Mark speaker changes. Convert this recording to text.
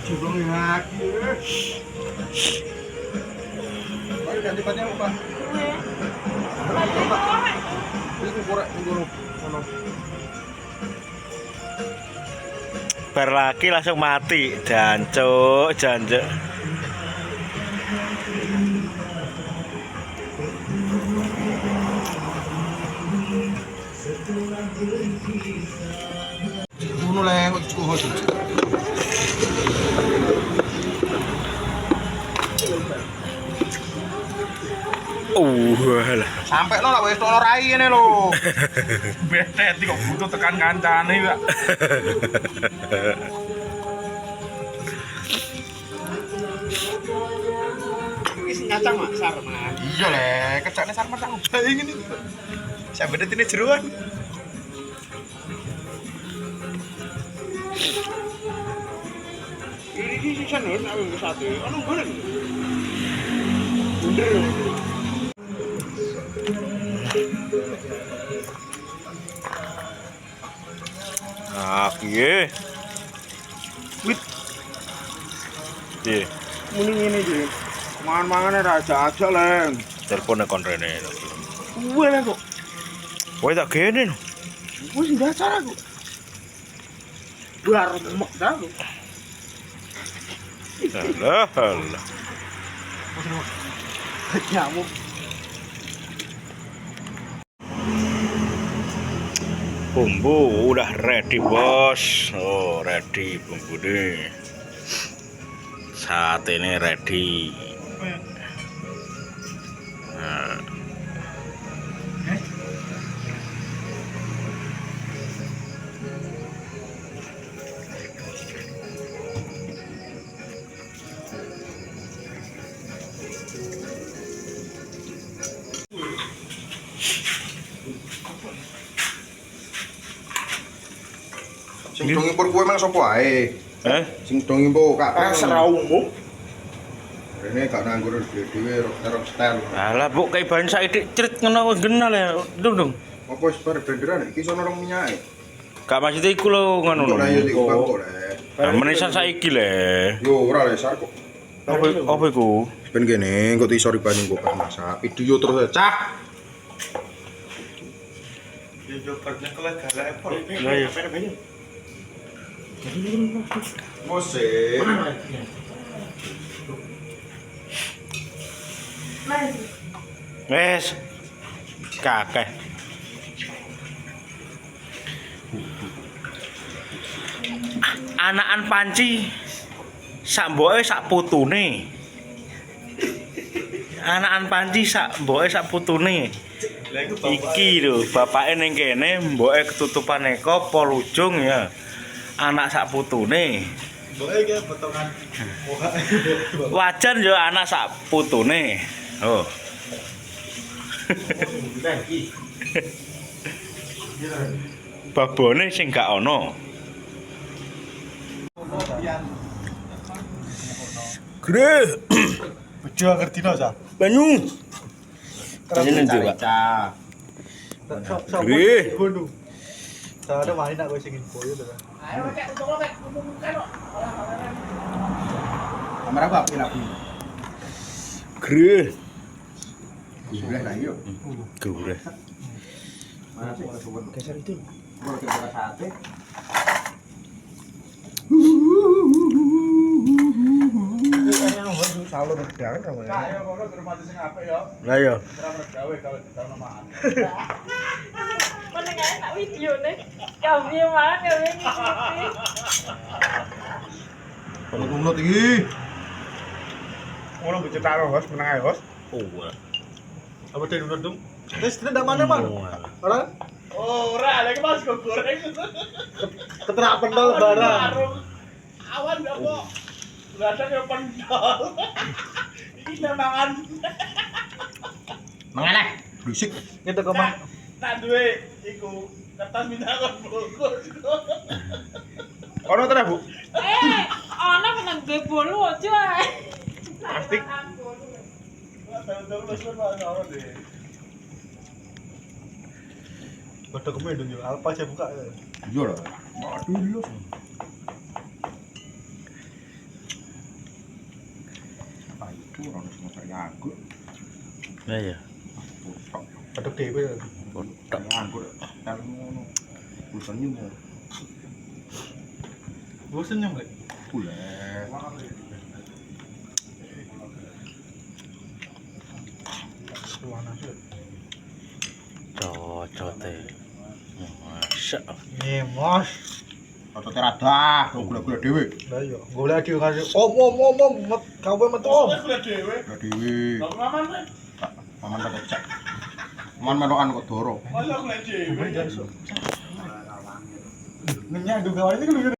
Speaker 1: Jurung lagi. Mari ganti bannya apa? Ini korek ngono.
Speaker 2: Bar lagi langsung mati, jancuk, jancuk.
Speaker 1: Ngono le kok cukup host.
Speaker 2: Lah.
Speaker 1: Sampai no lah wis ono rai ngene lho. Betet kok butuh tekan kancane Pak. Wis ngacang Mak sarman. Iya le, kecakne sarman tak ubahe ngene. Saya bedetine jeroan. Ini sisa lho nek wis sate. Ono goreng. Bener.
Speaker 2: Ah, piye?
Speaker 1: Wit,
Speaker 2: Piye?
Speaker 1: muni ngene iki. Mangan-mangane raja aja, Leng.
Speaker 2: Telepone kon rene.
Speaker 1: Kuwe lah kok.
Speaker 2: Kowe tak gene.
Speaker 1: Wis dasar aku. Bar mek dah aku.
Speaker 2: Alah, alah.
Speaker 1: Nyamuk.
Speaker 2: Bumbu udah ready, Bos. Oh, ready bumbu nih. Saat ini ready. Nah.
Speaker 3: Sing dong impor kue mang sapa ae? Sing dong impor kak.
Speaker 1: Seraumu.
Speaker 3: Rene gak nganggur dhewe rok style.
Speaker 2: Alah, Bu, kayak ban saiki crit ngono wis genal ya. Dong.
Speaker 3: Apa wis bar blenderan iki sono rong minyake.
Speaker 2: Gak maksud iku lho ngono lho.
Speaker 3: Kok lah yo iki bangkok le.
Speaker 2: Nah, menisan saiki le.
Speaker 3: Yo ora le sar kok.
Speaker 2: Apa iku?
Speaker 3: Ben kene engko isori banyu kok pas masak. Video terus cah.
Speaker 1: Yo pernah kala galak apa?
Speaker 2: Lah ya.
Speaker 3: Mose.
Speaker 2: Wes. Kakek. Anakan panci sak mboke sak putune. Anakan panci sak mboke sak putune. Iki lho, bapake ning kene, mboke ketutupan eko pol ujung ya. Anak sak putune.
Speaker 1: Mboke iki potongan.
Speaker 2: Wajar yo anak sak putune. Oh. Babone sing gak ono. Gede.
Speaker 1: Bejo ngertino sa.
Speaker 2: Banyu. Banyu ning ndi, Pak? Gede.
Speaker 1: Gunung. Ada main nak gue singin boyo tuh.
Speaker 3: Kamera apa pilih aku?
Speaker 2: Gede.
Speaker 3: Boleh lah yo.
Speaker 2: Gede.
Speaker 3: Mana sih kalau coba
Speaker 1: Geser itu.
Speaker 3: kalau kita sate.
Speaker 1: Salur jangan kamu ya.
Speaker 3: Ayo kono ke rumah sing apik yo.
Speaker 2: Lah yo.
Speaker 3: Ora gawe kalau ditaruh makan.
Speaker 4: Mana nggak enak video nih? Kami mana kami ngikuti?
Speaker 3: Ngono iki.
Speaker 1: Ngono bocah taruh host menang ae host.
Speaker 2: Oh.
Speaker 1: Apa teh dudung? Terus tidak mana man? Orang? Oh, ora lagi mas kok goreng. Keterapan dol barang. Awan enggak kok. Enggak ada yang pendol. Ini mangan.
Speaker 3: Mangan berisik.
Speaker 1: Kita ke mang.
Speaker 5: Tak duwe iku kertas minta kon bungkus.
Speaker 1: Ono ta, Bu?
Speaker 4: Ana menang gue bolu aja.
Speaker 1: Plastik. Bodoh kemendung yo. Alpa saya buka.
Speaker 3: Iya lah. Aduh lu. Ora ono sing nganggur.
Speaker 2: Lah ya.
Speaker 3: Potok.
Speaker 1: Paduk dhewe.
Speaker 2: Potok.
Speaker 3: Nganggur. Kan ngono. Bosan nyum.
Speaker 1: Bosen nyem lek.
Speaker 3: Bulet.
Speaker 1: Ruana sih.
Speaker 2: Cocote. Masa.
Speaker 1: Nyemos.
Speaker 3: Otot rada, gula-gula dhewe.
Speaker 1: Lah iya, golek dhewe kan. Om, kawe metu om.
Speaker 5: Wes kuwi dhewe.
Speaker 3: Gula dhewe.
Speaker 5: Lah ngaman kowe?
Speaker 3: Paman tak cek. Paman melokan kok doro.
Speaker 5: Masa kuwi dhewe.
Speaker 1: Ngenyak juga ini kan